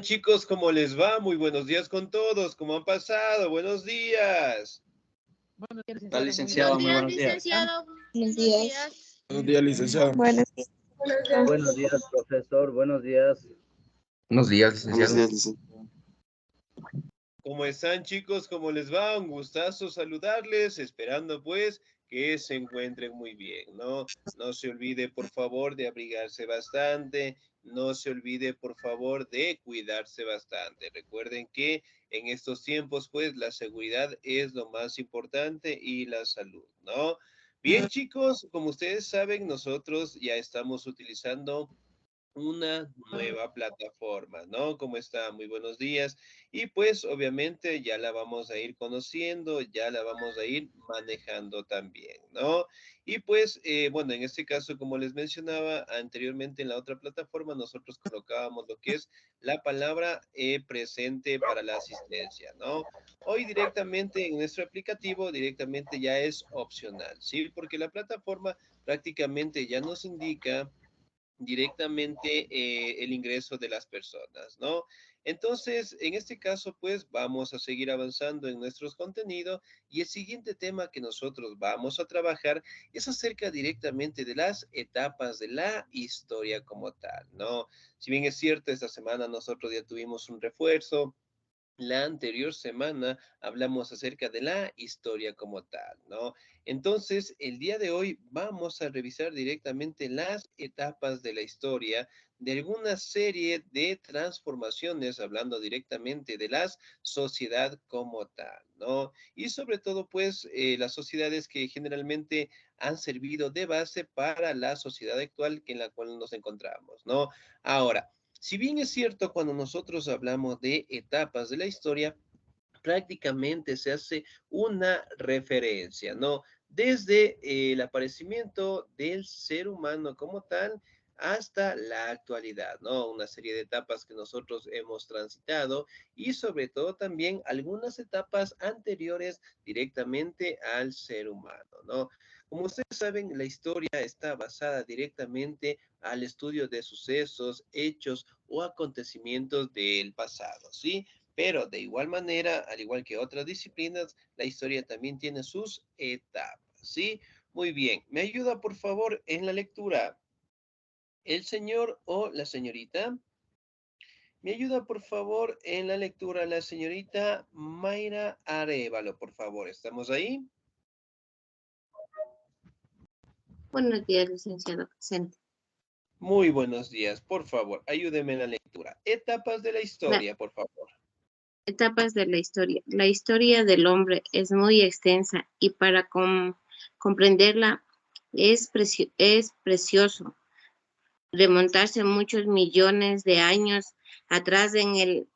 Chicos, ¿cómo les va? Muy buenos días con todos. ¿Cómo han pasado? Buenos días. Hola, Buenos licenciado, muy días, buenos días. licenciado. Buenos Buenos días. días. Buenos días, licenciado. Buenos días. Buenos días, profesor. Buenos días. Buenos días, Buenos licenciado. días, licenciado. ¿Cómo están, chicos? ¿Cómo les va? Un gustazo saludarles, esperando pues que se encuentren muy bien, ¿no? No se olvide, por favor, de abrigarse bastante. No se olvide, por favor, de cuidarse bastante. Recuerden que en estos tiempos, pues, la seguridad es lo más importante y la salud, ¿no? Bien, chicos, como ustedes saben, nosotros ya estamos utilizando una nueva plataforma, ¿no? ¿Cómo está? Muy buenos días. Y pues obviamente ya la vamos a ir conociendo, ya la vamos a ir manejando también, ¿no? Y pues, bueno, en este caso, como les mencionaba anteriormente en la otra plataforma, nosotros colocábamos lo que es la palabra presente para la asistencia, ¿no? Hoy directamente en nuestro aplicativo, directamente ya es opcional, ¿sí? Porque la plataforma prácticamente ya nos indica directamente el ingreso de las personas, ¿no? Entonces, en este caso, pues vamos a seguir avanzando en nuestros contenidos y el siguiente tema que nosotros vamos a trabajar es acerca directamente de las etapas de la historia como tal, ¿no? Si bien es cierto, esta semana nosotros ya tuvimos un refuerzo, la anterior semana hablamos acerca de la historia como tal, ¿no? Entonces, el día de hoy vamos a revisar directamente las etapas de la historia de alguna serie de transformaciones, hablando directamente de la sociedad como tal, ¿no? Y sobre todo, pues, las sociedades que generalmente han servido de base para la sociedad actual en la cual nos encontramos, ¿no? Ahora, si bien es cierto, cuando nosotros hablamos de etapas de la historia, prácticamente se hace una referencia, ¿no? Desde el aparecimiento del ser humano como tal hasta la actualidad, ¿no? Una serie de etapas que nosotros hemos transitado y sobre todo también algunas etapas anteriores directamente al ser humano, ¿no? Como ustedes saben, la historia está basada directamente al estudio de sucesos, hechos o acontecimientos del pasado, ¿sí? Pero de igual manera, al igual que otras disciplinas, la historia también tiene sus etapas, ¿sí? Muy bien. ¿Me ayuda, por favor, en la lectura? ¿El señor o la señorita? ¿Me ayuda, por favor, en la lectura la señorita Mayra Arevalo, por favor? ¿Estamos ahí? Buenos días, licenciado. Presente. Muy buenos días. Por favor, ayúdeme en la lectura. Etapas de la La- historia, por favor. Etapas de la historia. La historia del hombre es muy extensa y para comprenderla es precioso remontarse muchos millones de años atrás en el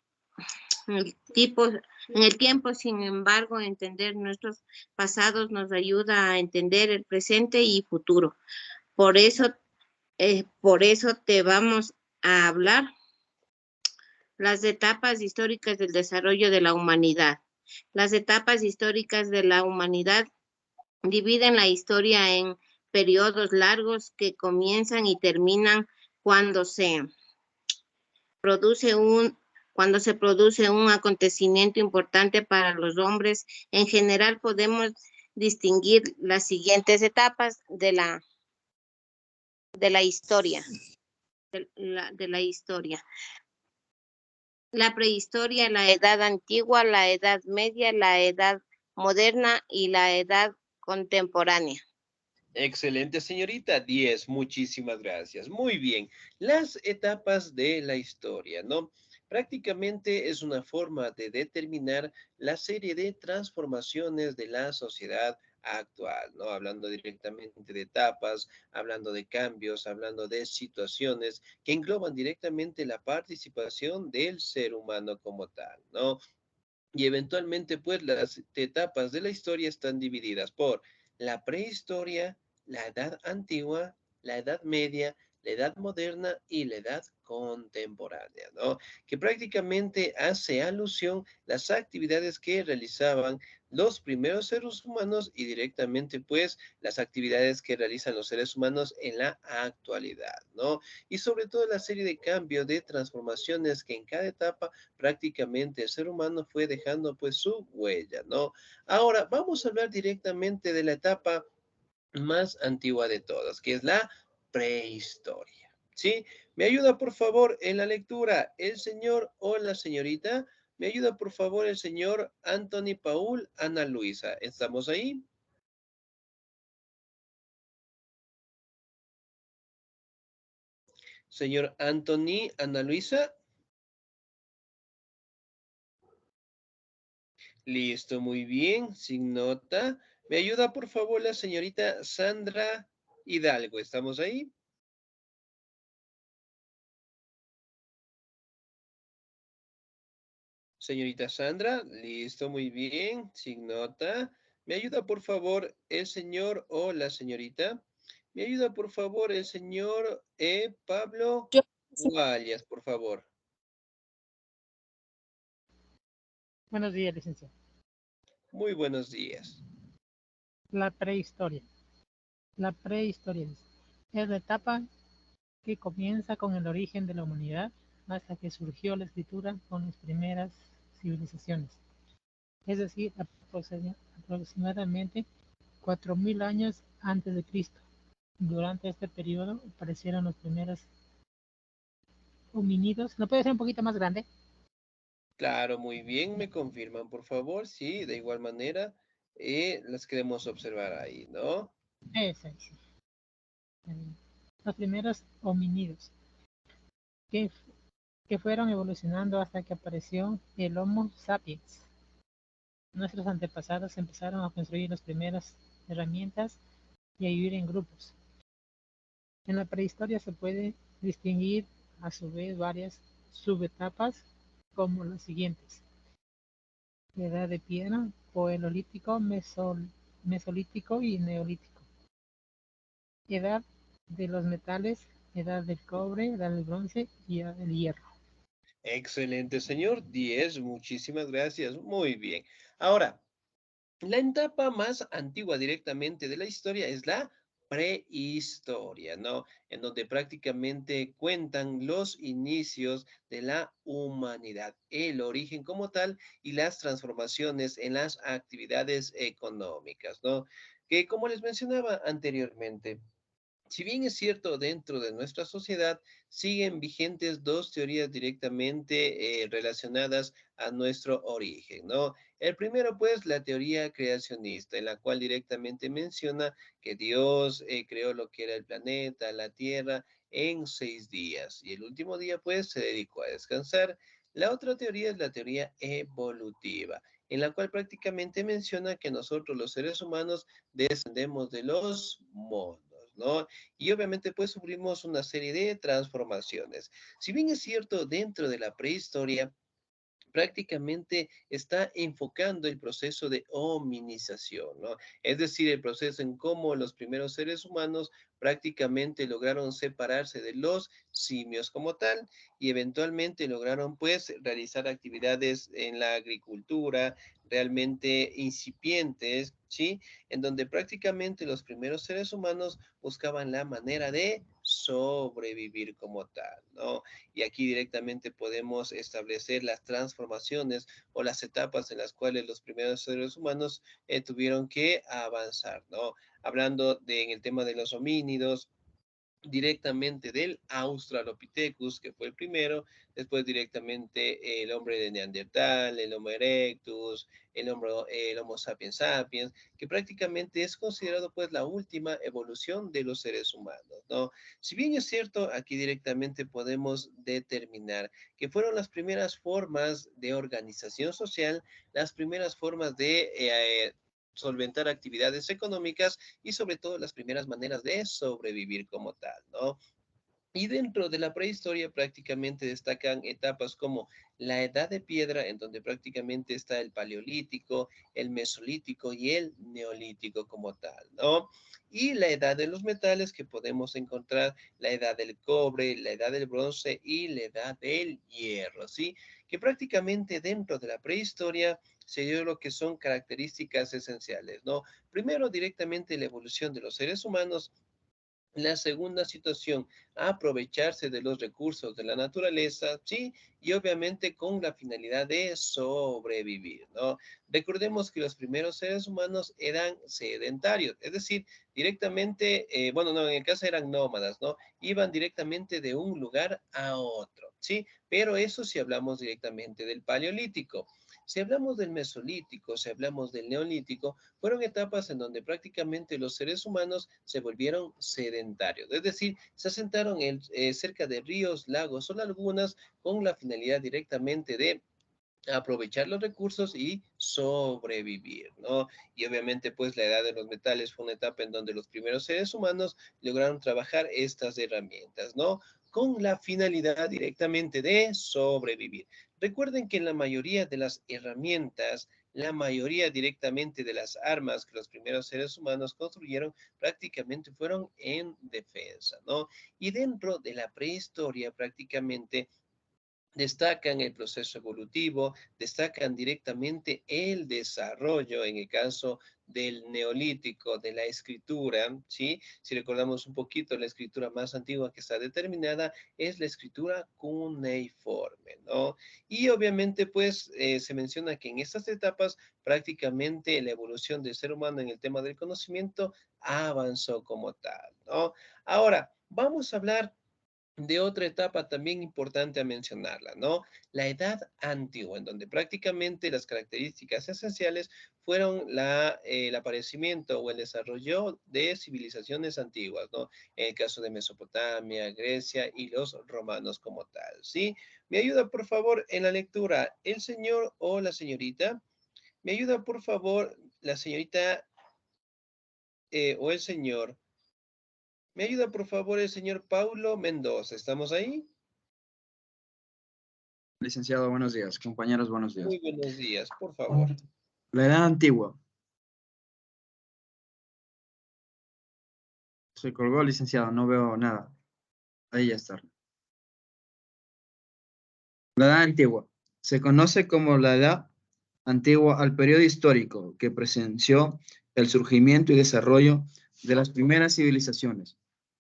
tipo, en el tiempo. Sin embargo, entender nuestros pasados nos ayuda a entender el presente y futuro. Por eso te vamos a hablar las etapas históricas del desarrollo de la humanidad. Las etapas históricas de la humanidad dividen la historia en periodos largos que comienzan y terminan cuando se produce cuando se produce un acontecimiento importante para los hombres. En general podemos distinguir las siguientes etapas de la historia, de la historia. La prehistoria, la edad antigua, la edad media, la edad moderna y la edad contemporánea. Excelente, señorita. 10. Muchísimas gracias. Muy bien. Las etapas de la historia, ¿no? Prácticamente es una forma de determinar la serie de transformaciones de la sociedad actual, ¿no? Hablando directamente de etapas, hablando de cambios, hablando de situaciones que engloban directamente la participación del ser humano como tal, ¿no? Y eventualmente, pues, las etapas de la historia están divididas por la prehistoria, la edad antigua, la edad media, la edad moderna y la edad contemporánea, ¿no? Que prácticamente hace alusión las actividades que realizaban los primeros seres humanos y directamente pues las actividades que realizan los seres humanos en la actualidad, ¿no? Y sobre todo la serie de cambios, de transformaciones que en cada etapa prácticamente el ser humano fue dejando pues su huella, ¿no? Ahora vamos a hablar directamente de la etapa más antigua de todas, que es la prehistoria, ¿sí? ¿Me ayuda por favor en la lectura el señor o la señorita? ¿Me ayuda por favor el señor Anthony Paul, Ana Luisa? ¿Estamos ahí? Señor Anthony, Ana Luisa. Listo, muy bien, sin nota. ¿Me ayuda por favor la señorita Sandra Hidalgo? ¿Estamos ahí? Señorita Sandra, listo, muy bien, sin nota. ¿Me ayuda por favor el señor o la señorita? ¿Me ayuda por favor el señor Pablo Yo, Guayas, por favor? buenos días, licenciado. Muy buenos días. La prehistoria. La prehistoria es la etapa que comienza con el origen de la humanidad hasta que surgió la escritura con las primeras civilizaciones. Es decir, aproximadamente 4000 años antes de Cristo. Durante este periodo aparecieron los primeros homínidos. ¿No puede ser un poquito más grande? Claro, muy bien, me confirman, por favor. Sí, de igual manera, las queremos observar ahí, ¿no? Ese, sí. Los primeros homínidos que, que fueron evolucionando hasta que apareció el Homo sapiens. Nuestros antepasados empezaron a construir las primeras herramientas y a vivir en grupos. En la prehistoria se puede distinguir a su vez varias subetapas como las siguientes: edad de piedra, paleolítico, mesolítico y neolítico; edad de los metales, edad del cobre, edad del bronce y edad del hierro. Excelente, señor. 10, muchísimas gracias. Muy bien. Ahora, la etapa más antigua directamente de la historia es la prehistoria, ¿no? En donde prácticamente cuentan los inicios de la humanidad, el origen como tal y las transformaciones en las actividades económicas, ¿no? Que como les mencionaba anteriormente, si bien es cierto, dentro de nuestra sociedad siguen vigentes dos teorías directamente relacionadas a nuestro origen, ¿no? El primero, pues, la teoría creacionista, en la cual directamente menciona que Dios creó lo que era el planeta, la Tierra, en 6 días, y el último día, pues, se dedicó a descansar. La otra teoría es la teoría evolutiva, en la cual prácticamente menciona que nosotros, los seres humanos, descendemos de los monos, ¿no? Y obviamente pues sufrimos una serie de transformaciones. Si bien es cierto, dentro de la prehistoria, prácticamente está enfocando el proceso de hominización, ¿no? Es decir, el proceso en cómo los primeros seres humanos prácticamente lograron separarse de los simios como tal y eventualmente lograron pues realizar actividades en la agricultura realmente incipientes, ¿sí? En donde prácticamente los primeros seres humanos buscaban la manera de sobrevivir como tal, ¿no? Y aquí directamente podemos establecer las transformaciones o las etapas en las cuales los primeros seres humanos tuvieron que avanzar, ¿no? Hablando en el tema de los homínidos, directamente del Australopithecus, que fue el primero, después directamente el hombre de Neandertal, el Homo erectus, el Homo sapiens sapiens, que prácticamente es considerado pues la última evolución de los seres humanos, ¿no? Si bien es cierto, aquí directamente podemos determinar que fueron las primeras formas de organización social, las primeras formas de solventar actividades económicas y sobre todo las primeras maneras de sobrevivir como tal, ¿no? Y dentro de la prehistoria prácticamente destacan etapas como la edad de piedra, en donde prácticamente está el paleolítico, el mesolítico y el neolítico como tal, ¿no? Y la edad de los metales, que podemos encontrar la edad del cobre, la edad del bronce y la edad del hierro, ¿sí? Que prácticamente dentro de la prehistoria se dio lo que son características esenciales, ¿no? Primero, directamente la evolución de los seres humanos. La segunda situación, aprovecharse de los recursos de la naturaleza, sí, y obviamente con la finalidad de sobrevivir, ¿no? Recordemos que los primeros seres humanos eran sedentarios, es decir, directamente, bueno, no, en el caso eran nómadas, ¿no? Iban directamente de un lugar a otro, ¿sí? Pero eso si hablamos directamente del Paleolítico. Si hablamos del Mesolítico, si hablamos del Neolítico, fueron etapas en donde prácticamente los seres humanos se volvieron sedentarios, es decir, se asentaron cerca de ríos, lagos o lagunas con la finalidad directamente de aprovechar los recursos y sobrevivir, ¿no? Y obviamente, pues la edad de los metales fue una etapa en donde los primeros seres humanos lograron trabajar estas herramientas, ¿no? Con la finalidad directamente de sobrevivir. Recuerden que en la mayoría de las herramientas, la mayoría directamente de las armas que los primeros seres humanos construyeron prácticamente fueron en defensa, ¿no? Y dentro de la prehistoria prácticamente destacan el proceso evolutivo, destacan directamente el desarrollo, en el caso del neolítico, de la escritura, ¿sí? Si recordamos un poquito, la escritura más antigua que está determinada es la escritura cuneiforme, ¿no? Y obviamente, pues, se menciona que en estas etapas prácticamente la evolución del ser humano en el tema del conocimiento avanzó como tal, ¿no? Ahora, vamos a hablar de otra etapa también importante a mencionarla, ¿no? La Edad Antigua, en donde prácticamente las características esenciales fueron el aparecimiento o el desarrollo de civilizaciones antiguas, ¿no? En el caso de Mesopotamia, Grecia y los romanos como tal, ¿sí? ¿Me ayuda, por favor, en la lectura el señor o la señorita? ¿Me ayuda, por favor, la señorita o el señor? ¿Me ayuda, por favor, el señor Paulo Mendoza? ¿Estamos ahí? Licenciado, buenos días. Compañeros, buenos días. Muy buenos días, por favor. La edad antigua. Se colgó, licenciado, no veo nada. Ahí ya está. La edad antigua. Se conoce como la edad antigua al periodo histórico que presenció el surgimiento y desarrollo de las primeras civilizaciones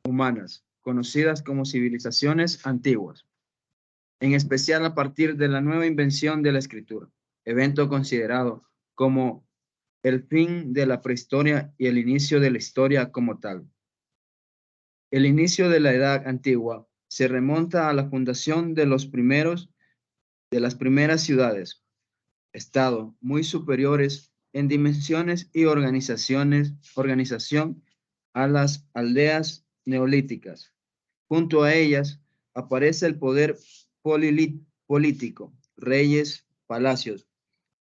humanas, conocidas como civilizaciones antiguas, en especial a partir de la nueva invención de la escritura, evento considerado como el fin de la prehistoria y el inicio de la historia como tal. El inicio de la Edad Antigua se remonta a la fundación de las primeras ciudades, estado muy superiores en dimensiones y organización a las aldeas neolíticas. Junto a ellas aparece el poder político, reyes, palacios,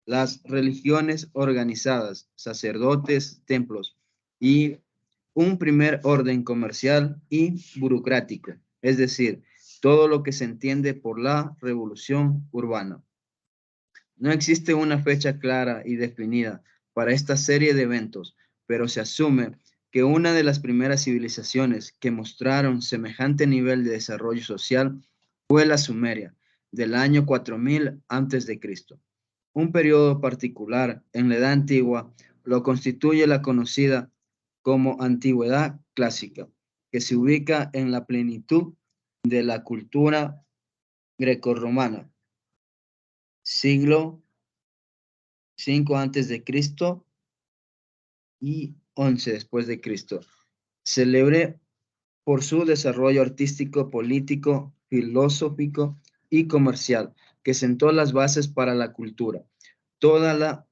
las religiones organizadas, sacerdotes, templos y un primer orden comercial y burocrático, es decir, todo lo que se entiende por la revolución urbana. No existe una fecha clara y definida para esta serie de eventos, pero se asume que una de las primeras civilizaciones que mostraron semejante nivel de desarrollo social fue la Sumeria, del año 4000 a.C. Un periodo particular en la Edad Antigua lo constituye la conocida como Antigüedad Clásica, que se ubica en la plenitud de la cultura grecorromana, siglo V a.C. y 11 después de Cristo. Célebre por su desarrollo artístico, político, filosófico y comercial, que sentó las bases para la cultura, toda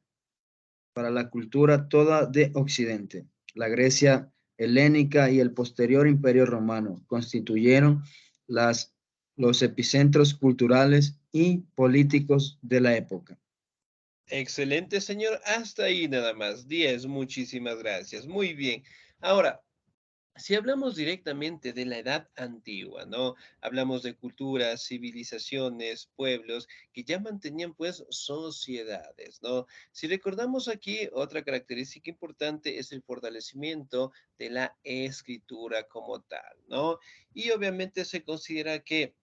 de Occidente. La Grecia helénica y el posterior Imperio Romano constituyeron los epicentros culturales y políticos de la época. Excelente, señor. Hasta ahí nada más. 10. Muchísimas gracias. Muy bien. Ahora, si hablamos directamente de la edad antigua, ¿no? Hablamos de culturas, civilizaciones, pueblos que ya mantenían pues sociedades, ¿no? Si recordamos aquí, otra característica importante es el fortalecimiento de la escritura como tal, ¿no? Y obviamente se considera que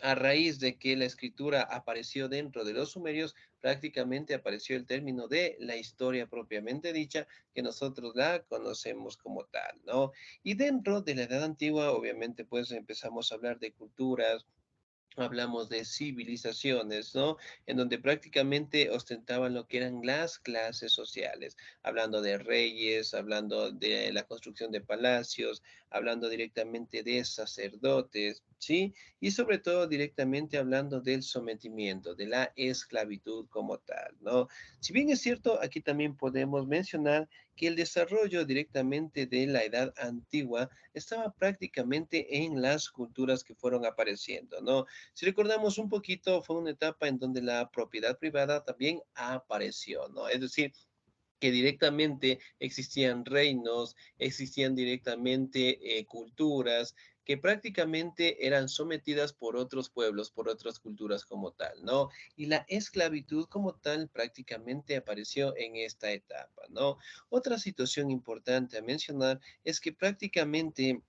a raíz de que la escritura apareció dentro de los sumerios, prácticamente apareció el término de la historia propiamente dicha, que nosotros la conocemos como tal, ¿no? Y dentro de la Edad Antigua, obviamente, pues empezamos a hablar de culturas, hablamos de civilizaciones, ¿no? En donde prácticamente ostentaban lo que eran las clases sociales, hablando de reyes, hablando de la construcción de palacios, hablando directamente de sacerdotes, ¿sí? Y sobre todo directamente hablando del sometimiento, de la esclavitud como tal, ¿no? Si bien es cierto, aquí también podemos mencionar que el desarrollo directamente de la edad antigua estaba prácticamente en las culturas que fueron apareciendo, ¿no? Si recordamos un poquito, fue una etapa en donde la propiedad privada también apareció, ¿no? Es decir, que directamente existían reinos, existían directamente culturas que prácticamente eran sometidas por otros pueblos, por otras culturas como tal, ¿no? Y la esclavitud como tal prácticamente apareció en esta etapa, ¿no? Otra situación importante a mencionar es que prácticamente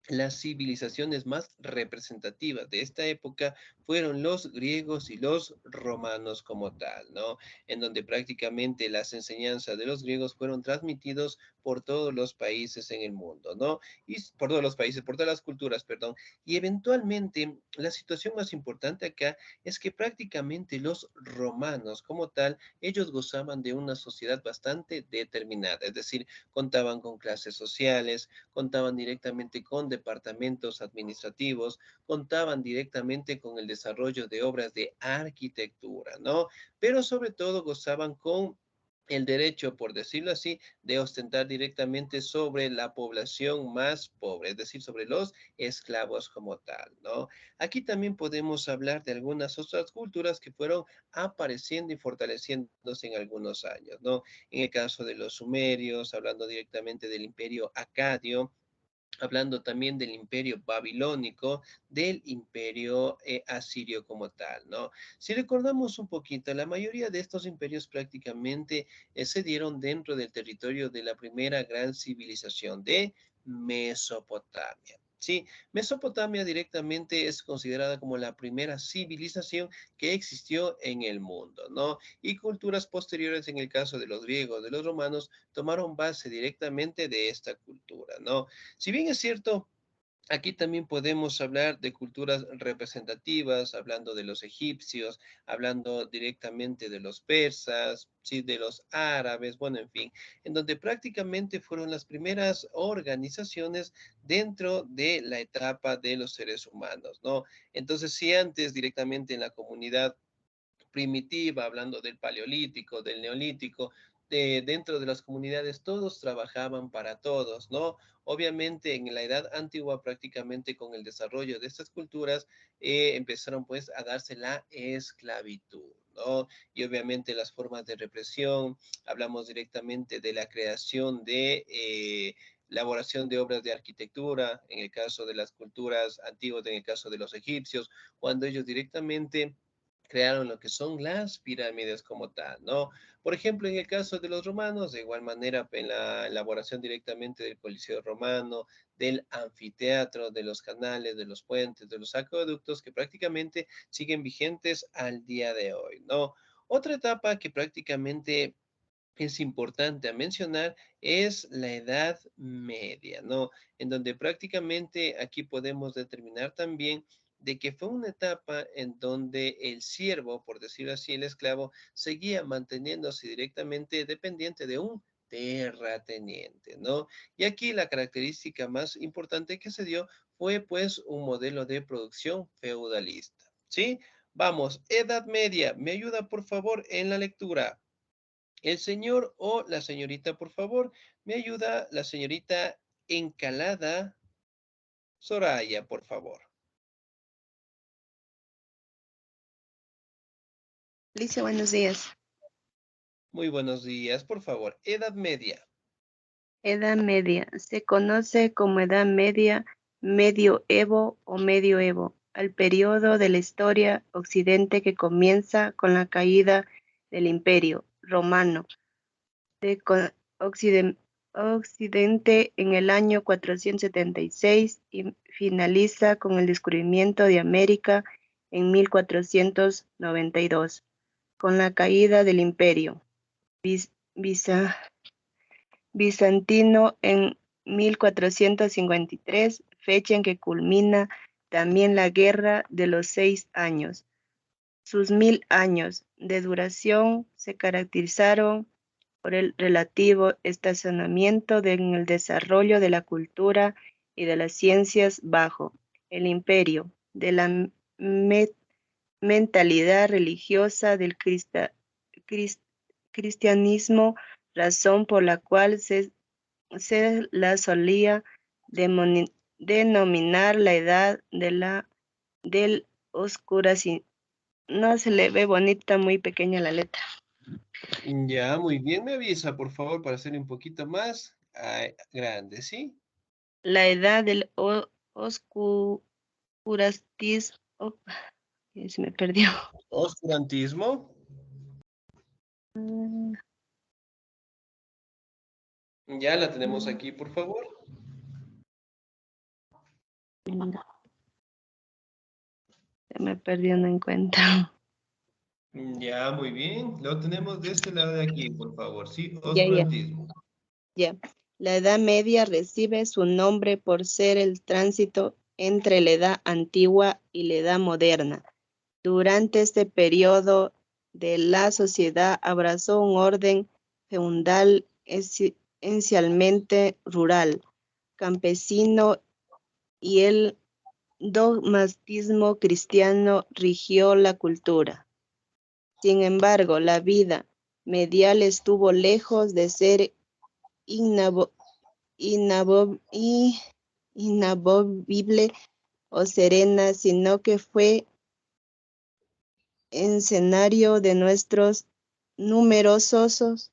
las civilizaciones más representativas de esta época fueron los griegos y los romanos como tal, ¿no? En donde prácticamente las enseñanzas de los griegos fueron transmitidos por todos los países en el mundo, ¿no? Y por todos los países, por todas las culturas, perdón. Y eventualmente la situación más importante acá es que prácticamente los romanos como tal, ellos gozaban de una sociedad bastante determinada, es decir, contaban con clases sociales, contaban directamente con departamentos administrativos, contaban directamente con el desarrollo de obras de arquitectura, ¿no? Pero sobre todo gozaban con el derecho, por decirlo así, de ostentar directamente sobre la población más pobre, es decir, sobre los esclavos como tal, ¿no? Aquí también podemos hablar de algunas otras culturas que fueron apareciendo y fortaleciéndose en algunos años, ¿no? En el caso de los sumerios, hablando directamente del imperio acadio, hablando también del imperio babilónico, del imperio asirio como tal, ¿no? Si recordamos un poquito, la mayoría de estos imperios prácticamente se dieron dentro del territorio de la primera gran civilización de Mesopotamia. Sí, Mesopotamia directamente es considerada como la primera civilización que existió en el mundo, ¿no? Y culturas posteriores, en el caso de los griegos, de los romanos, tomaron base directamente de esta cultura, ¿no? Si bien es cierto, aquí también podemos hablar de culturas representativas, hablando de los egipcios, hablando directamente de los persas, sí, de los árabes, bueno, en fin, en donde prácticamente fueron las primeras organizaciones dentro de la etapa de los seres humanos, ¿no? Entonces, si antes directamente en la comunidad primitiva, hablando del paleolítico, del neolítico, dentro de las comunidades todos trabajaban para todos, ¿no? Obviamente en la edad antigua prácticamente con el desarrollo de estas culturas empezaron pues a darse la esclavitud, ¿no? Y obviamente las formas de represión, hablamos directamente de la creación de elaboración de obras de arquitectura, en el caso de las culturas antiguas, en el caso de los egipcios, cuando ellos directamente crearon lo que son las pirámides como tal, ¿no? Por ejemplo, en el caso de los romanos, de igual manera, en la elaboración directamente del Coliseo romano, del anfiteatro, de los canales, de los puentes, de los acueductos, que prácticamente siguen vigentes al día de hoy, ¿no? Otra etapa que prácticamente es importante a mencionar es la Edad Media, ¿no? En donde prácticamente aquí podemos determinar también de que fue una etapa en donde el siervo, por decirlo así, el esclavo, seguía manteniéndose directamente dependiente de un terrateniente, ¿no? Y aquí la característica más importante que se dio fue pues un modelo de producción feudalista, ¿sí? Vamos, Edad Media, ¿me ayuda por favor en la lectura? El señor o la señorita, por favor, me ayuda la señorita Encalada Soraya, por favor. Lice, buenos días. Muy buenos días, por favor. Edad Media. Edad Media. Se conoce como Edad Media, Medioevo o Medioevo, al periodo de la historia occidente que comienza con la caída del Imperio Romano de Occidente en el año 476 y finaliza con el descubrimiento de América en 1492, con la caída del Imperio bizantino en 1453, fecha en que culmina también la Guerra de los 6 años. Sus 1000 años de duración se caracterizaron por el relativo estacionamiento en el desarrollo de la cultura y de las ciencias bajo el imperio de la mentalidad religiosa del cristianismo, razón por la cual se la solía denominar la edad del oscurecimiento. No se le ve bonita, muy pequeña la letra. Ya, muy bien, me avisa, por favor, para hacer un poquito más grande, ¿sí? La edad del oscurantismo. Se me perdió. Oscurantismo. Ya la tenemos aquí, por favor. Se me perdió, no encuentro. Ya, muy bien. Lo tenemos de este lado de aquí, por favor. Sí, Ya. oscurantismo. Ya. La Edad Media recibe su nombre por ser el tránsito entre la Edad Antigua y la Edad Moderna. Durante este periodo de la sociedad abrazó un orden feudal esencialmente rural, campesino, y el dogmatismo cristiano rigió la cultura. Sin embargo, la vida medial estuvo lejos de ser inamovible o serena, sino que fue escenario de nuestros numerosos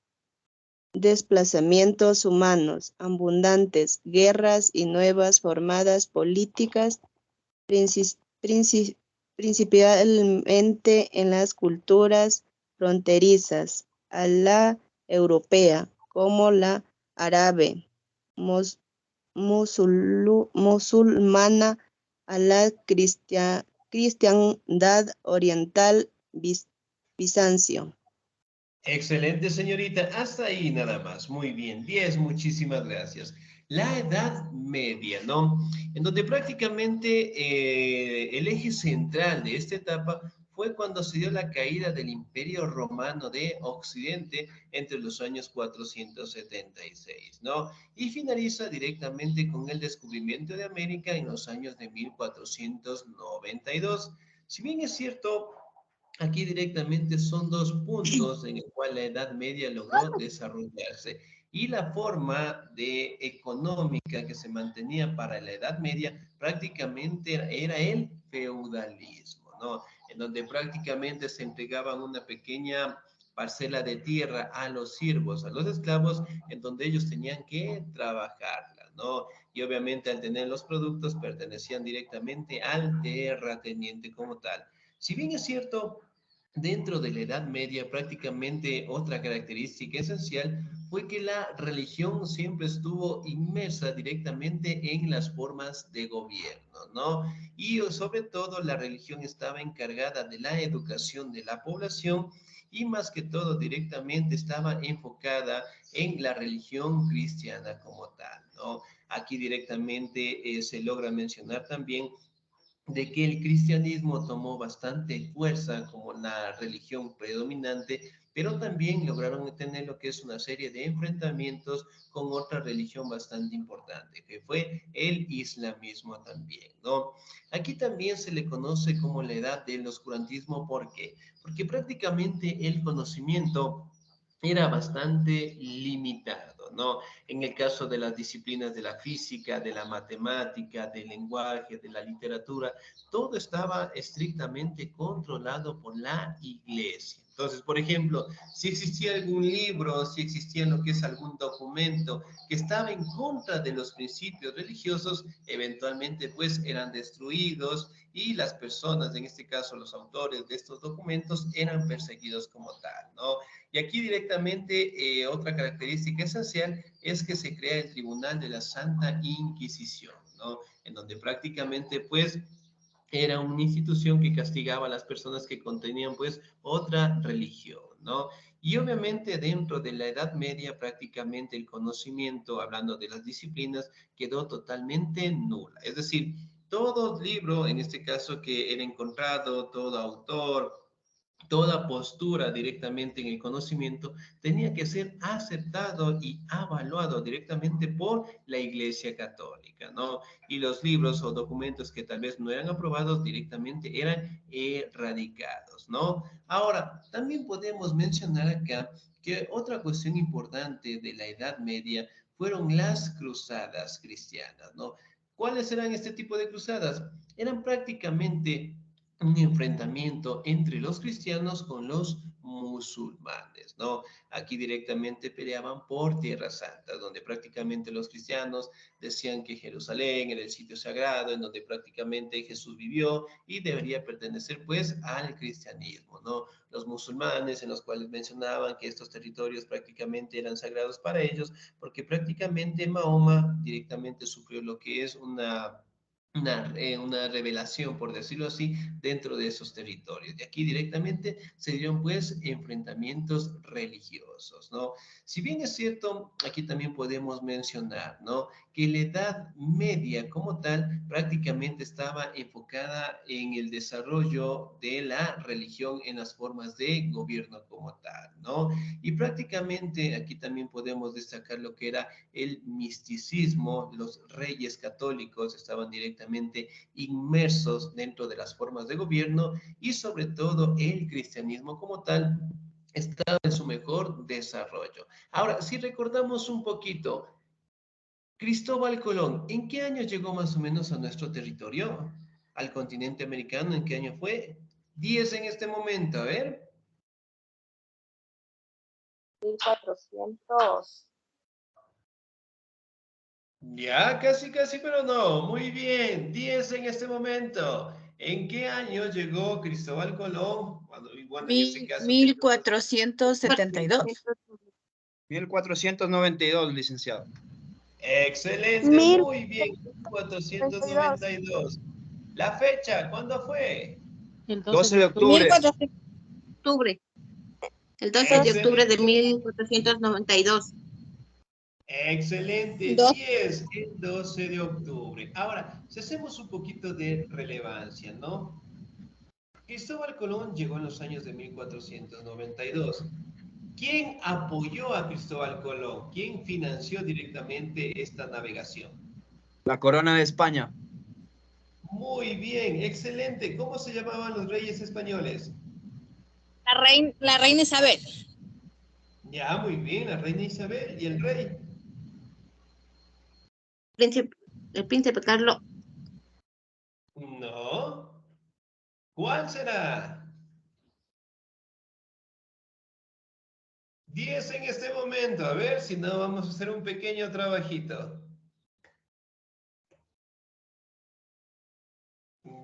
desplazamientos humanos, abundantes guerras y nuevas formas políticas, principalmente en las culturas fronterizas a la europea, como la árabe, musulmana, a la cristiandad oriental, Bizancio. Excelente, señorita. Hasta ahí nada más. Muy bien. 10, muchísimas gracias. La Edad Media, ¿no? En donde prácticamente el eje central de esta etapa fue cuando se dio la caída del Imperio Romano de Occidente entre los años 476, ¿no? Y finaliza directamente con el descubrimiento de América en los años de 1492. Si bien es cierto, aquí directamente son dos puntos en el cual la Edad Media logró desarrollarse y la forma de económica que se mantenía para la Edad Media prácticamente era el feudalismo, ¿no? En donde prácticamente se entregaban una pequeña parcela de tierra a los siervos, a los esclavos, en donde ellos tenían que trabajarla, ¿no? Y obviamente al tener los productos pertenecían directamente al terrateniente como tal. Si bien es cierto, dentro de la Edad Media prácticamente otra característica esencial fue que la religión siempre estuvo inmersa directamente en las formas de gobierno, ¿no? Y sobre todo la religión estaba encargada de la educación de la población y más que todo directamente estaba enfocada en la religión cristiana como tal, ¿no? Aquí directamente se logra mencionar también de que el cristianismo tomó bastante fuerza como la religión predominante, pero también lograron tener lo que es una serie de enfrentamientos con otra religión bastante importante, que fue el islamismo también, ¿no? Aquí también se le conoce como la edad del oscurantismo, ¿por qué? Porque prácticamente el conocimiento era bastante limitado, ¿no? En el caso de las disciplinas de la física, de la matemática, del lenguaje, de la literatura, todo estaba estrictamente controlado por la iglesia. Entonces, por ejemplo, si existía algún libro, si existía lo que es algún documento que estaba en contra de los principios religiosos, eventualmente pues eran destruidos y las personas, en este caso los autores de estos documentos, eran perseguidos como tal, ¿no? Y aquí directamente otra característica esencial es que se crea el Tribunal de la Santa Inquisición, ¿no? En donde prácticamente pues era una institución que castigaba a las personas que contenían pues otra religión, ¿no? Y obviamente dentro de la Edad Media prácticamente el conocimiento, hablando de las disciplinas, quedó totalmente nula. Es decir, todo libro, en este caso que era encontrado, todo autor, toda postura directamente en el conocimiento tenía que ser aceptado y avaluado directamente por la Iglesia Católica, ¿no? Y los libros o documentos que tal vez no eran aprobados directamente eran erradicados, ¿no? Ahora, también podemos mencionar acá que otra cuestión importante de la Edad Media fueron las cruzadas cristianas, ¿no? ¿Cuáles eran este tipo de cruzadas? Eran prácticamente un enfrentamiento entre los cristianos con los musulmanes, ¿no? Aquí directamente peleaban por Tierra Santa, donde prácticamente los cristianos decían que Jerusalén era el sitio sagrado en donde prácticamente Jesús vivió y debería pertenecer pues al cristianismo, ¿no? Los musulmanes en los cuales mencionaban que estos territorios prácticamente eran sagrados para ellos porque prácticamente Mahoma directamente sufrió lo que es una revelación, por decirlo así, dentro de esos territorios. De aquí directamente se dieron pues enfrentamientos religiosos, ¿no? Si bien es cierto, aquí también podemos mencionar, ¿no? Que la Edad Media como tal prácticamente estaba enfocada en el desarrollo de la religión en las formas de gobierno como tal, ¿no? Y prácticamente aquí también podemos destacar lo que era el misticismo. Los reyes católicos estaban directamente inmersos dentro de las formas de gobierno y sobre todo el cristianismo como tal estaba en su mejor desarrollo. Ahora, si recordamos un poquito, Cristóbal Colón, ¿en qué año llegó más o menos a nuestro territorio? Al continente americano, ¿en qué año fue? 10 en este momento, a ver. 1400. Ya, casi, casi, pero no. Muy bien, 10 en este momento. ¿En qué año llegó Cristóbal Colón? Bueno, en este caso, 1472. 1492, licenciado. Excelente, muy bien, 1492. ¿La fecha? ¿Cuándo fue? El 12 de octubre. 1400 de octubre. El 12 de octubre de Excelente. 1492. Excelente, 10, el 12 de octubre. Ahora, si hacemos un poquito de relevancia, ¿no? Cristóbal Colón llegó en los años de 1492. ¿Quién apoyó a Cristóbal Colón? ¿Quién financió directamente esta navegación? La corona de España. Muy bien, excelente. ¿Cómo se llamaban los reyes españoles? La reina Isabel. Ya, muy bien, la reina Isabel y el rey. El príncipe Carlos. No. ¿Cuál será? 10 en este momento. A ver, si no, vamos a hacer un pequeño trabajito.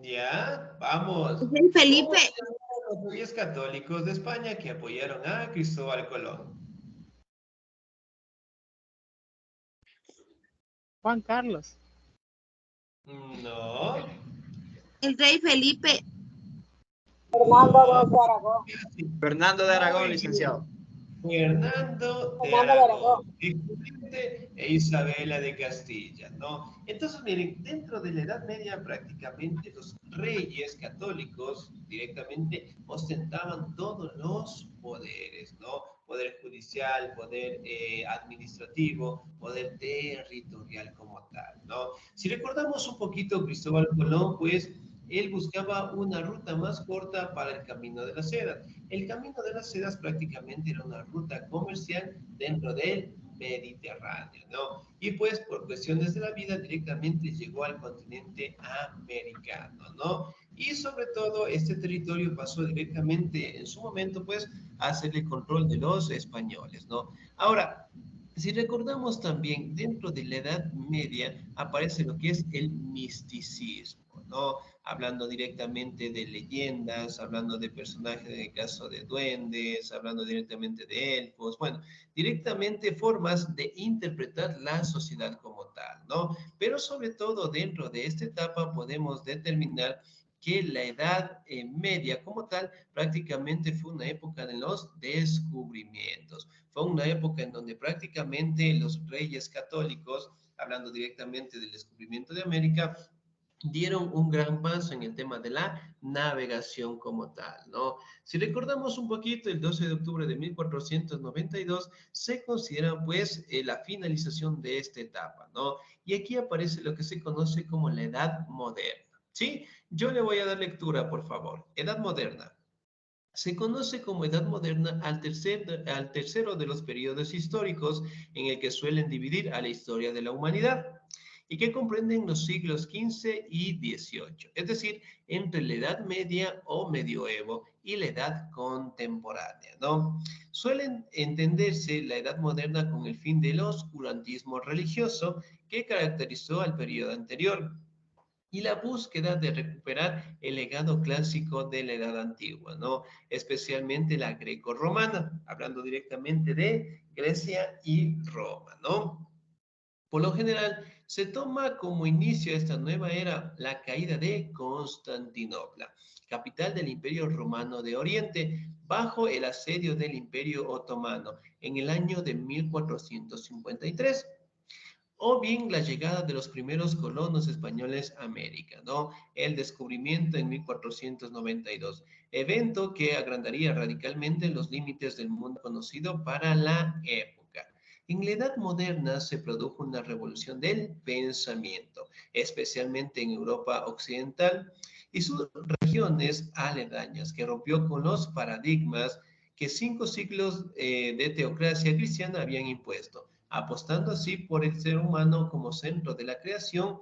Ya, vamos. Rey Felipe. ¿Cómo se llamaban los reyes católicos de España que apoyaron a Cristóbal Colón? Juan Carlos. No. El rey Felipe. Fernando de Aragón. Fernando de Aragón, Muy licenciado. bien. Fernando de Fernando de Aragón. Aragón. Excelente. E Isabela de Castilla, ¿no? Entonces, miren, dentro de la Edad Media prácticamente los reyes católicos directamente ostentaban todos los poderes, ¿no? Poder judicial, poder administrativo, poder territorial como tal, ¿no? Si recordamos un poquito Cristóbal Colón, pues él buscaba una ruta más corta para el Camino de las Sedas. El Camino de las Sedas prácticamente era una ruta comercial dentro del Mediterráneo, ¿no? Y pues por cuestiones de la vida directamente llegó al continente americano, ¿no? Y sobre todo este territorio pasó directamente en su momento pues a hacerle control de los españoles, ¿no? Ahora, si recordamos también, dentro de la Edad Media aparece lo que es el misticismo, ¿no? Hablando directamente de leyendas, hablando de personajes, en el caso de duendes, hablando directamente de elfos, bueno, directamente formas de interpretar la sociedad como tal, ¿no? Pero sobre todo dentro de esta etapa podemos determinar que la Edad Media como tal prácticamente fue una época de los descubrimientos. Fue una época en donde prácticamente los reyes católicos, hablando directamente del descubrimiento de América, dieron un gran paso en el tema de la navegación como tal, ¿no? Si recordamos un poquito, el 12 de octubre de 1492 se considera pues la finalización de esta etapa, ¿no? Y aquí aparece lo que se conoce como la Edad Moderna, ¿sí? Yo le voy a dar lectura, por favor. Edad Moderna. Se conoce como Edad Moderna al tercero de los periodos históricos en el que suelen dividir a la historia de la humanidad y que comprenden los siglos XV y XVIII, es decir, entre la Edad Media o Medioevo y la Edad Contemporánea, ¿no? Suelen entenderse la Edad Moderna con el fin del oscurantismo religioso que caracterizó al periodo anterior y la búsqueda de recuperar el legado clásico de la Edad Antigua, ¿no? Especialmente la greco-romana, hablando directamente de Grecia y Roma, ¿no? Por lo general, se toma como inicio esta nueva era la caída de Constantinopla, capital del Imperio Romano de Oriente, bajo el asedio del Imperio Otomano en el año de 1453 o bien la llegada de los primeros colonos españoles a América, ¿no? El descubrimiento en 1492, evento que agrandaría radicalmente los límites del mundo conocido para la época. En la Edad Moderna se produjo una revolución del pensamiento, especialmente en Europa Occidental y sus regiones aledañas, que rompió con los paradigmas que 5 siglos de teocracia cristiana habían impuesto, apostando así por el ser humano como centro de la creación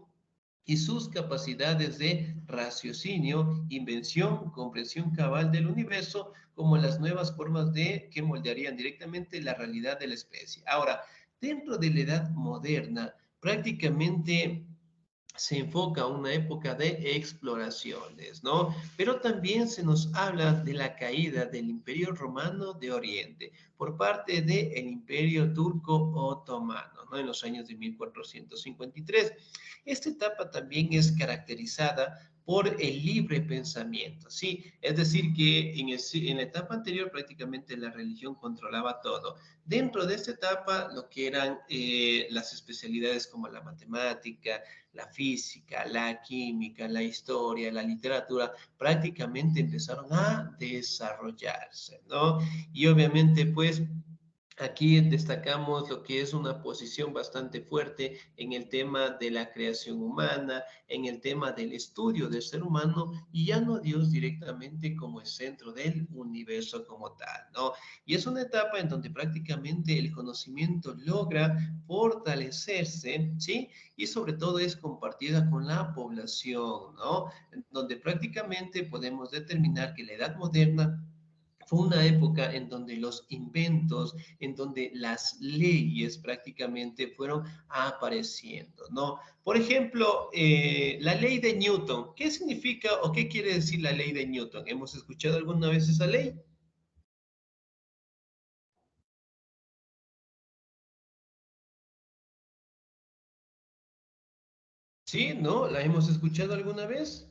y sus capacidades de raciocinio, invención, comprensión cabal del universo, como las nuevas formas de que moldearían directamente la realidad de la especie. Ahora, dentro de la edad moderna, prácticamente se enfoca a una época de exploraciones, ¿no? Pero también se nos habla de la caída del Imperio Romano de Oriente por parte del Imperio Turco Otomano, ¿no? En los años de 1453. Esta etapa también es caracterizada por el libre pensamiento, ¿sí? Es decir, que en la etapa anterior prácticamente la religión controlaba todo. Dentro de esta etapa, lo que eran las especialidades como la matemática, la física, la química, la historia, la literatura, prácticamente empezaron a desarrollarse, ¿no? Y obviamente, pues, aquí destacamos lo que es una posición bastante fuerte en el tema de la creación humana, en el tema del estudio del ser humano y ya no a Dios directamente como el centro del universo como tal, ¿no? Y es una etapa en donde prácticamente el conocimiento logra fortalecerse, ¿sí? Y sobre todo es compartida con la población, ¿no? Donde prácticamente podemos determinar que la edad moderna fue una época en donde los inventos, en donde las leyes prácticamente fueron apareciendo, ¿no? Por ejemplo, la ley de Newton. ¿Qué significa o qué quiere decir la ley de Newton? ¿Hemos escuchado alguna vez esa ley? ¿Sí? ¿No? ¿La hemos escuchado alguna vez?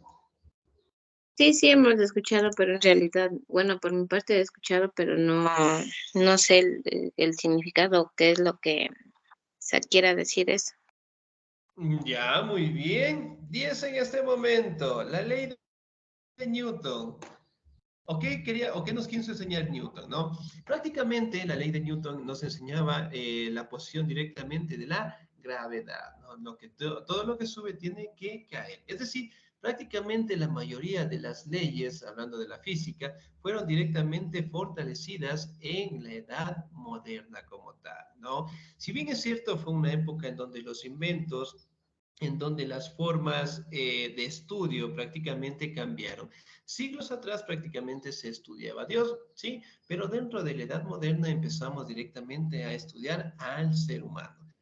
Sí, sí hemos escuchado, pero en realidad, bueno, por mi parte he escuchado, pero no sé el significado, qué es lo que se quiera decir eso. Ya, muy bien. 10 en este momento. La ley de Newton. ¿O qué nos quiso enseñar Newton, no? Prácticamente la ley de Newton nos enseñaba la posición directamente de la gravedad, ¿no? Todo lo que sube tiene que caer. Es decir, prácticamente la mayoría de las leyes, hablando de la física, fueron directamente fortalecidas en la edad moderna como tal, ¿no? Si bien es cierto, fue una época en donde los inventos en donde las formas de estudio prácticamente cambiaron. Siglos atrás prácticamente se estudiaba a Dios, ¿sí? Pero dentro de la edad moderna empezamos directamente a estudiar al ser humano.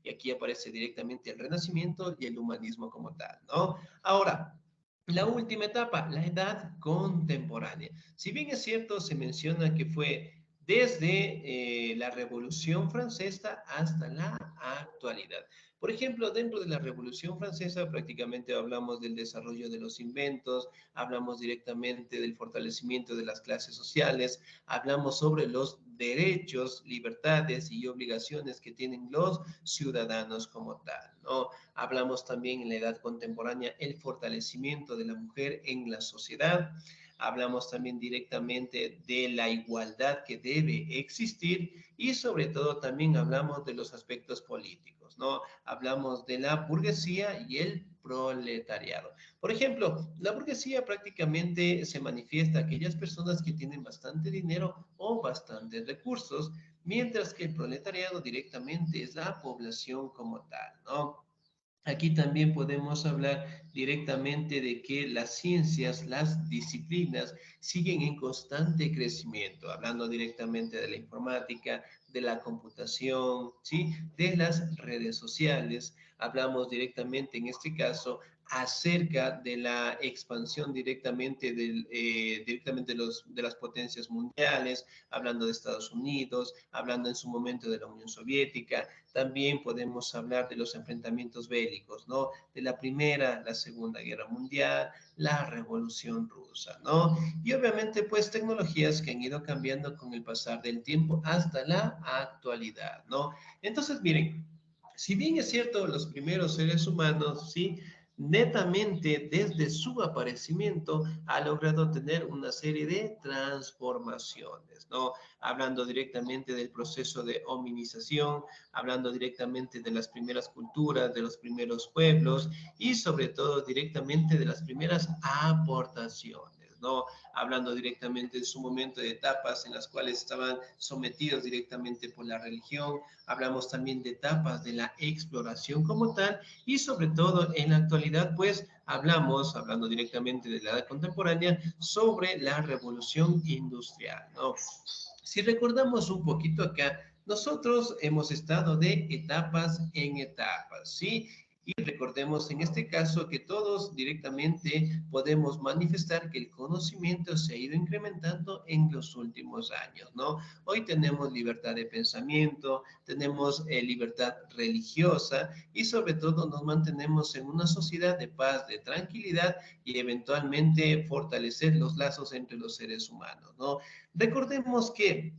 Y aquí aparece directamente el Renacimiento y el humanismo como tal, ¿no? Ahora, la última etapa, la edad contemporánea. Si bien es cierto, se menciona que fue desde la Revolución Francesa hasta la actualidad. Por ejemplo, dentro de la Revolución Francesa prácticamente hablamos del desarrollo de los inventos, hablamos directamente del fortalecimiento de las clases sociales, hablamos sobre los derechos, libertades y obligaciones que tienen los ciudadanos como tal, ¿no? Hablamos también en la edad contemporánea el fortalecimiento de la mujer en la sociedad. Hablamos también directamente de la igualdad que debe existir y sobre todo también hablamos de los aspectos políticos, ¿no? Hablamos de la burguesía y el proletariado. Por ejemplo, la burguesía prácticamente se manifiesta a aquellas personas que tienen bastante dinero o bastantes recursos, mientras que el proletariado directamente es la población como tal, ¿no? Aquí también podemos hablar directamente de que las ciencias, las disciplinas siguen en constante crecimiento, hablando directamente de la informática, de la computación, ¿sí? De las redes sociales. Hablamos directamente en este caso acerca de la expansión directamente de las potencias mundiales, hablando de Estados Unidos, hablando en su momento de la Unión Soviética. También podemos hablar de los enfrentamientos bélicos, ¿no? De la Primera, la Segunda Guerra Mundial, la Revolución Rusa, ¿no? Y obviamente, pues, tecnologías que han ido cambiando con el pasar del tiempo hasta la actualidad, ¿no? Entonces, miren, si bien es cierto, los primeros seres humanos, ¿sí? Netamente desde su aparecimiento ha logrado tener una serie de transformaciones, ¿no? Hablando directamente del proceso de hominización, hablando directamente de las primeras culturas, de los primeros pueblos y sobre todo directamente de las primeras aportaciones, ¿no? Hablando directamente en su momento de etapas en las cuales estaban sometidos directamente por la religión, hablamos también de etapas de la exploración como tal y sobre todo en la actualidad pues hablando directamente de la edad contemporánea sobre la revolución industrial, ¿no? Si recordamos un poquito acá, nosotros hemos estado de etapas en etapas, ¿sí? Y recordemos en este caso que todos directamente podemos manifestar que el conocimiento se ha ido incrementando en los últimos años, ¿no? Hoy tenemos libertad de pensamiento, tenemos libertad religiosa y sobre todo nos mantenemos en una sociedad de paz, de tranquilidad y eventualmente fortalecer los lazos entre los seres humanos, ¿no? Recordemos que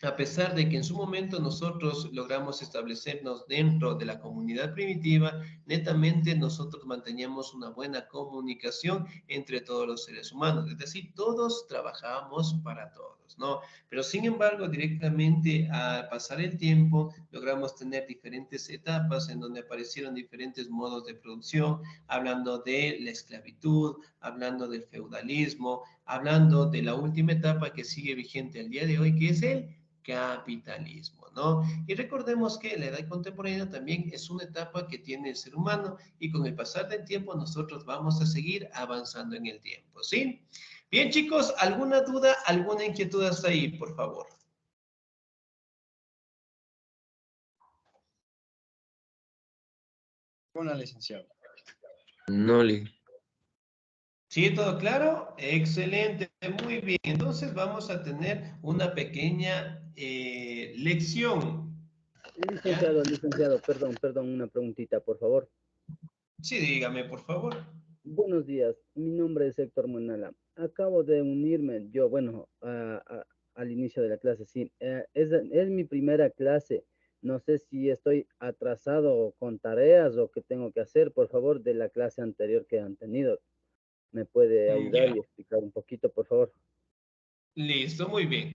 a pesar de que en su momento nosotros logramos establecernos dentro de la comunidad primitiva, netamente nosotros manteníamos una buena comunicación entre todos los seres humanos, es decir, todos trabajábamos para todos, ¿no? Pero sin embargo, directamente al pasar el tiempo, logramos tener diferentes etapas en donde aparecieron diferentes modos de producción, hablando de la esclavitud, hablando del feudalismo, hablando de la última etapa que sigue vigente al día de hoy, que es el capitalismo, ¿no? Y recordemos que la edad contemporánea también es una etapa que tiene el ser humano y con el pasar del tiempo nosotros vamos a seguir avanzando en el tiempo, ¿sí? Bien, chicos, ¿alguna duda, alguna inquietud hasta ahí, por favor? Una licenciada. No le. ¿Sí, todo claro? Excelente, muy bien. Entonces vamos a tener una pequeña lección. Licenciado, perdón, una preguntita, por favor. Sí, dígame, por favor. Buenos días, mi nombre es Héctor Monala. Acabo de unirme, yo, bueno, al inicio de la clase, sí. Es mi primera clase. No sé si estoy atrasado con tareas o qué tengo que hacer, por favor, de la clase anterior que han tenido. ¿Me puede ayudar Ya. y explicar un poquito, por favor? Listo, muy bien.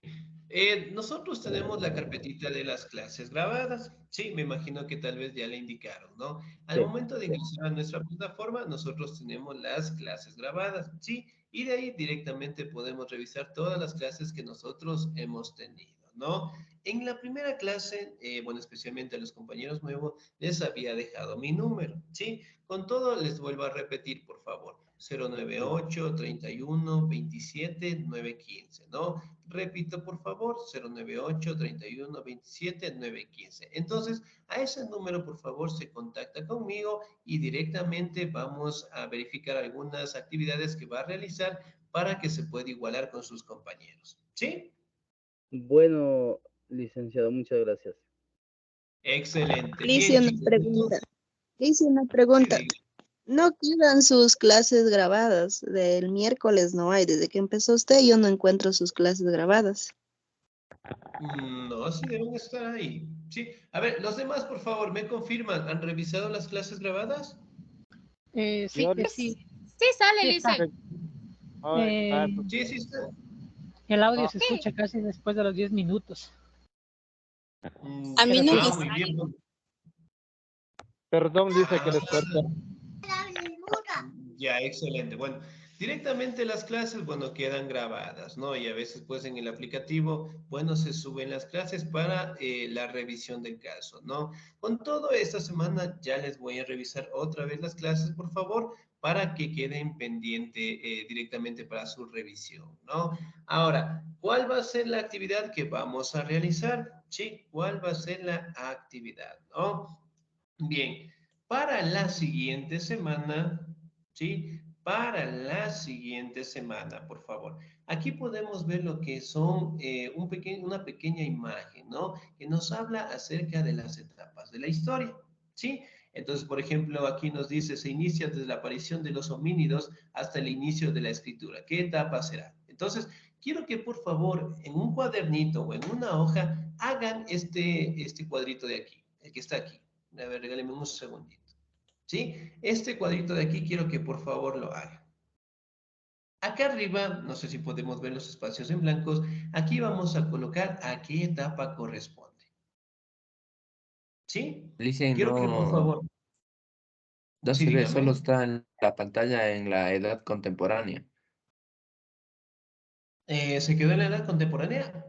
Nosotros tenemos la carpetita de las clases grabadas. Sí, me imagino que tal vez ya le indicaron, ¿no? Al Sí. momento de ingresar a nuestra plataforma, nosotros tenemos las clases grabadas, ¿sí? Y de ahí directamente podemos revisar todas las clases que nosotros hemos tenido, ¿no? En la primera clase, bueno, especialmente a los compañeros nuevos, les había dejado mi número, ¿sí? Con todo, les vuelvo a repetir, por favor. 098 31 27 915, ¿no? Repito, por favor, 098 31 27 915. Entonces, a ese número, por favor, se contacta conmigo y directamente vamos a verificar algunas actividades que va a realizar para que se pueda igualar con sus compañeros, ¿sí? Bueno, licenciado, muchas gracias. Excelente. Le hice Bien, una chicos, pregunta. entonces, Le hice una sí, pregunta. diga. No quedan sus clases grabadas. Del miércoles no hay. Desde que empezó usted, yo no encuentro sus clases grabadas. No, sí deben estar ahí. Sí. A ver, los demás, por favor, me confirman. ¿Han revisado las clases grabadas? Sí, Yo, sí, Sí sale, sí está. Lice. Eh, Sí, sí está. el audio ah, se escucha casi después de los 10 minutos. A mí Pero no sí, me Muy bien. sale. perdón, dice que Ah, les corta. ya, excelente. Bueno, directamente las clases, bueno, quedan grabadas, ¿no? Y a veces, pues, en el aplicativo, bueno, se suben las clases para la revisión del caso, ¿no? Con todo, esta semana ya les voy a revisar otra vez las clases, por favor, para que queden pendiente directamente para su revisión, ¿no? Ahora, ¿cuál va a ser la actividad que vamos a realizar? Sí, ¿cuál va a ser la actividad, no? Bien, para la siguiente semana, ¿sí? Para la siguiente semana, por favor. Aquí podemos ver lo que son una pequeña imagen, ¿no? Que nos habla acerca de las etapas de la historia, ¿sí? Entonces, por ejemplo, aquí nos dice, se inicia desde la aparición de los homínidos hasta el inicio de la escritura. ¿Qué etapa será? Entonces, quiero que por favor, en un cuadernito o en una hoja, hagan este cuadrito de aquí, el que está aquí. A ver, regáleme un segundito. ¿Sí? Este cuadrito de aquí quiero que por favor lo haga. Acá arriba, no sé si podemos ver los espacios en blancos, aquí vamos a colocar a qué etapa corresponde. ¿Sí? Dice, Quiero que por favor, no sí, se ve, solo dígame. está en la pantalla en la edad contemporánea. ¿Se quedó en la edad contemporánea?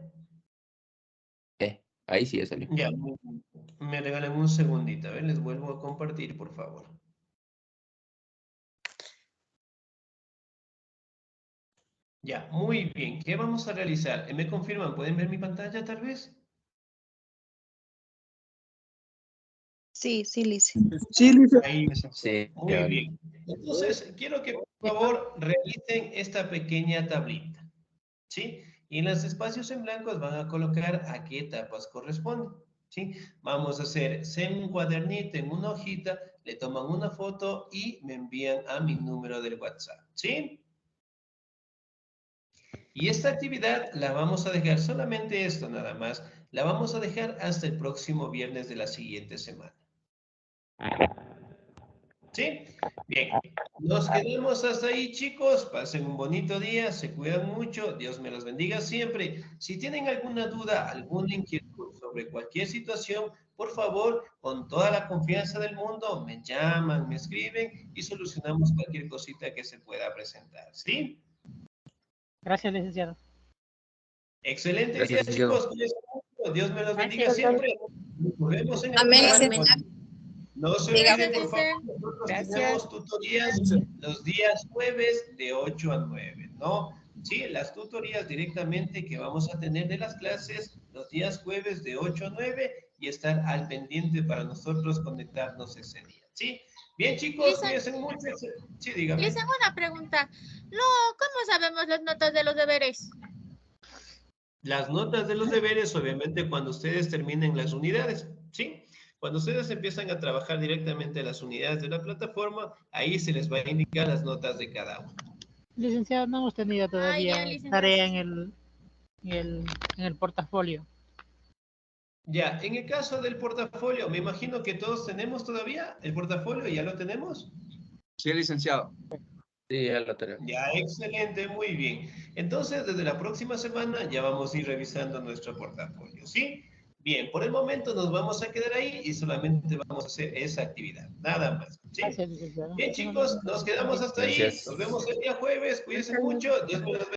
Ahí sí ya salió. Ya, me regalan un segundito, a ver, les vuelvo a compartir, por favor. Ya, muy bien. ¿Qué vamos a realizar? ¿Me confirman? ¿Pueden ver mi pantalla tal vez? Sí, sí, Lice. Sí, Lice. Ahí, Sí, muy bien. Entonces, quiero que por favor realicen esta pequeña tablita, ¿sí? Y en los espacios en blancos van a colocar a qué etapas corresponden, ¿sí? Vamos a hacer en un cuadernito, en una hojita, le toman una foto y me envían a mi número del WhatsApp, ¿sí? Y esta actividad la vamos a dejar, solamente esto nada más, la vamos a dejar hasta el próximo viernes de la siguiente semana. ¿Sí? Bien. Nos quedamos hasta ahí, chicos. Pasen un bonito día, se cuidan mucho, Dios me los bendiga siempre. Si tienen alguna duda, alguna inquietud sobre cualquier situación, por favor, con toda la confianza del mundo, me llaman, me escriben y solucionamos cualquier cosita que se pueda presentar. ¿Sí? gracias, licenciado. Excelente Gracias, día, licenciado. chicos. Cuídense mucho, Dios me los bendiga Gracias. siempre. Nos vemos en el Amén, próximo. Lice. No se Diga, olviden, por Lice. favor, nosotros Gracias. tenemos tutorías los días jueves de 8 a 9, ¿no? Sí, las tutorías directamente que vamos a tener de las clases los días jueves de 8 a 9 y estar al pendiente para nosotros conectarnos ese día, ¿sí? Bien, chicos, Lice, cuídense mucho. Sí, dígame. Lice, una pregunta. ¿Cómo sabemos las notas de los deberes? Las notas de los deberes, obviamente, cuando ustedes terminen las unidades, ¿sí? Cuando ustedes empiezan a trabajar directamente las unidades de la plataforma, ahí se les va a indicar las notas de cada uno. Licenciado, no hemos tenido Ya, todavía licenciado. tarea en el portafolio. Ya, en el caso del portafolio, me imagino que todos tenemos todavía el portafolio, ¿ya lo tenemos? Sí, licenciado. Sí, ya lo tenemos. Ya, excelente, muy bien. Entonces, desde la próxima semana ya vamos a ir revisando nuestro portafolio, ¿sí? Bien, por el momento nos vamos a quedar ahí y solamente vamos a hacer esa actividad, nada más, ¿sí? Gracias, licenciado. Bien, chicos, nos quedamos hasta ahí. Gracias. Nos vemos el día jueves. Cuídense mucho. Dios me los bendiga.